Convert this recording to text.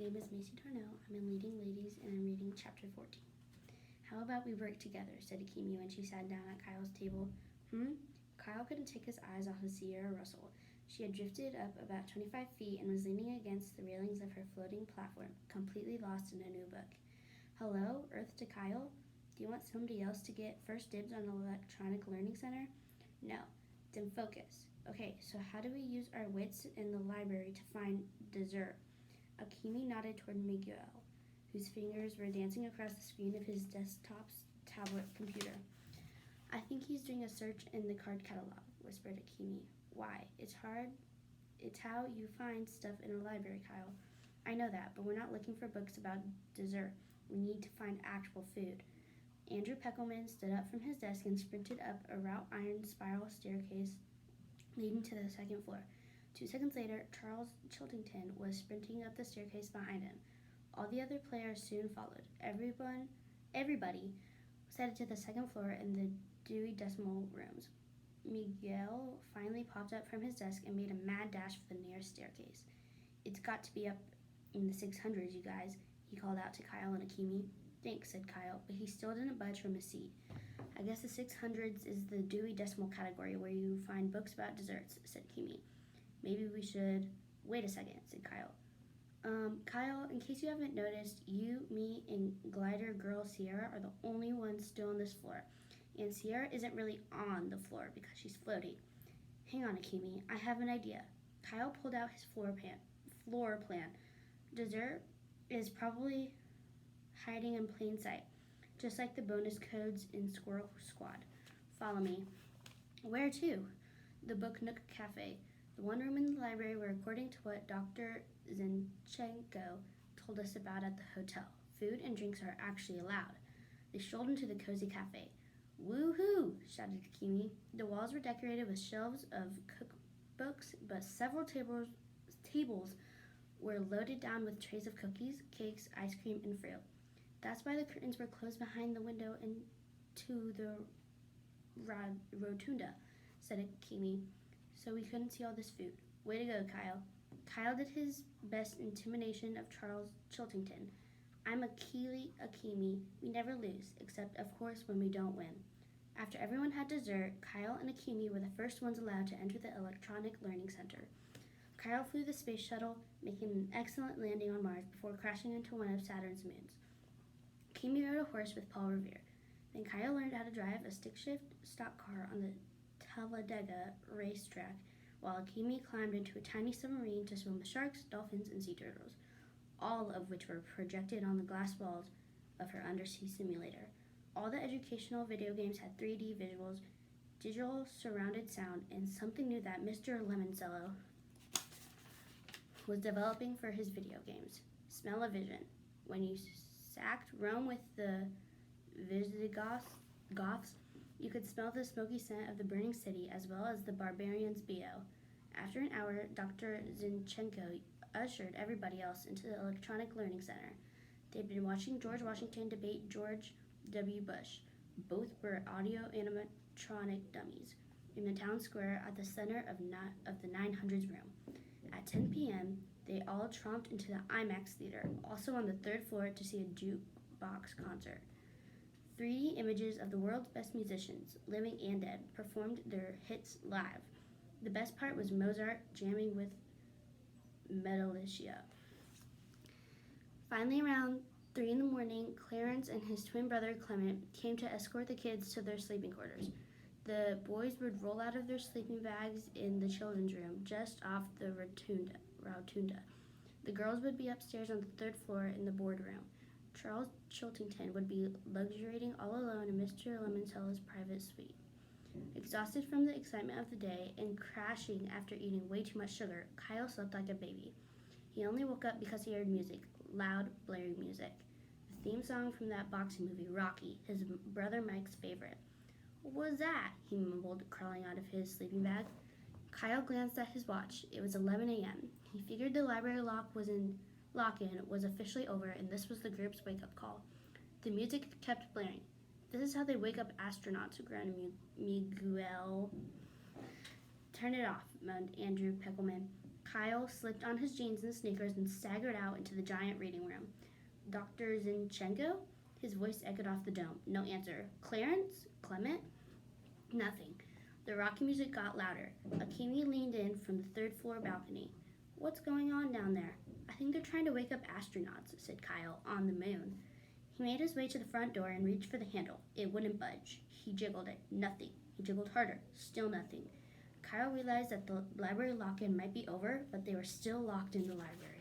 name is Macy Darnell. I'm in Leading Ladies and I'm reading chapter 14. How about we work together, said Akemi when she sat down at Kyle's table. Kyle couldn't take his eyes off of Sierra Russell. She had drifted up about 25 feet and was leaning against the railings of her floating platform, completely lost in a new book. Hello, Earth to Kyle? Do you want somebody else to get first dibs on the Electronic Learning Center? No. Then focus. Okay, so how do we use our wits in the library to find dessert? Akemi nodded toward Miguel, whose fingers were dancing across the screen of his desktop's tablet computer. I think he's doing a search in the card catalog, whispered Akemi. Why? It's hard. It's how you find stuff in a library, Kyle. I know that, but we're not looking for books about dessert. We need to find actual food. Andrew Peckelman stood up from his desk and sprinted up a wrought iron spiral staircase leading to the second floor. 2 seconds later, Charles Chiltington was sprinting up the staircase behind him. All the other players soon followed. Everybody was headed to the second floor in the Dewey Decimal rooms. Miguel finally popped up from his desk and made a mad dash for the nearest staircase. It's got to be up in the 600s, you guys, he called out to Kyle and Akemi. Thanks, said Kyle, but he still didn't budge from his seat. I guess the 600s is the Dewey Decimal category where you find books about desserts, said Akemi. Maybe we should... Wait a second, said Kyle. Kyle, in case you haven't noticed, you, me, and glider girl Sierra are the only ones still on this floor. And Sierra isn't really on the floor because she's floating. Hang on, Akemi, I have an idea. Kyle pulled out his floor plan. Dessert is probably hiding in plain sight, just like the bonus codes in Squirrel Squad. Follow me. Where to? The Book Nook Cafe, the one room in the library where, according to what Dr. Zinchenko told us about at the hotel, food and drinks are actually allowed. They strolled into the cozy cafe. Woohoo! Shouted Akemi. The walls were decorated with shelves of cookbooks, but several tables were loaded down with trays of cookies, cakes, ice cream, and fruit. That's why the curtains were closed behind the window into the rotunda, said Akemi, so we couldn't see all this food. Way to go, Kyle. Kyle did his best intimidation of Charles Chiltington. I'm Akili Akemi. We never lose, except, of course, when we don't win. After everyone had dessert, Kyle and Akemi were the first ones allowed to enter the Electronic Learning Center. Kyle flew the space shuttle, making an excellent landing on Mars before crashing into one of Saturn's moons. Akemi rode a horse with Paul Revere. Then Kyle learned how to drive a stick-shift stock car on the Talladega racetrack, while Akemi climbed into a tiny submarine to swim with sharks, dolphins, and sea turtles, all of which were projected on the glass walls of her undersea simulator. All the educational video games had 3D visuals, digital surrounded sound, and something new that Mr. Lemoncello was developing for his video games. Smell-o-vision. When you sacked Rome with the Visigoths, you could smell the smoky scent of the burning city as well as the barbarians' BO. After an hour, Dr. Zinchenko ushered everybody else into the Electronic Learning Center. They'd been watching George Washington debate George W. Bush. Both were audio animatronic dummies in the town square at the center of the 900s room. At 10 p.m., they all tromped into the IMAX theater, also on the 3rd floor, to see a jukebox concert. 3D images of the world's best musicians, living and dead, performed their hits live. The best part was Mozart jamming with Metallica. Finally, around 3 in the morning, Clarence and his twin brother Clement came to escort the kids to their sleeping quarters. The boys would roll out of their sleeping bags in the children's room, just off the rotunda. The girls would be upstairs on the 3rd floor in the boardroom. Charles Chiltington would be luxuriating all alone in Mr. Lemoncello's private suite. Exhausted from the excitement of the day and crashing after eating way too much sugar, Kyle slept like a baby. He only woke up because he heard music, loud, blaring music. The theme song from that boxing movie, Rocky, his brother Mike's favorite. What was that? He mumbled, crawling out of his sleeping bag. Kyle glanced at his watch. It was 11 a.m. He figured the library lock-in was officially over, and this was the group's wake-up call. The music kept blaring. This is how they wake up astronauts, groaned Miguel. Turn it off, moaned Andrew Peckelman. Kyle slipped on his jeans and sneakers and staggered out into the giant reading room. Dr. Zinchenko? His voice echoed off the dome. No answer. Clarence? Clement? Nothing. The rocky music got louder. Akemi leaned in from the third floor balcony. What's going on down there? I think they're trying to wake up astronauts, said Kyle, on the moon. He made his way to the front door and reached for the handle. It wouldn't budge. He jiggled it. Nothing. He jiggled harder. Still nothing. Kyle realized that the library lock-in might be over, but they were still locked in the library.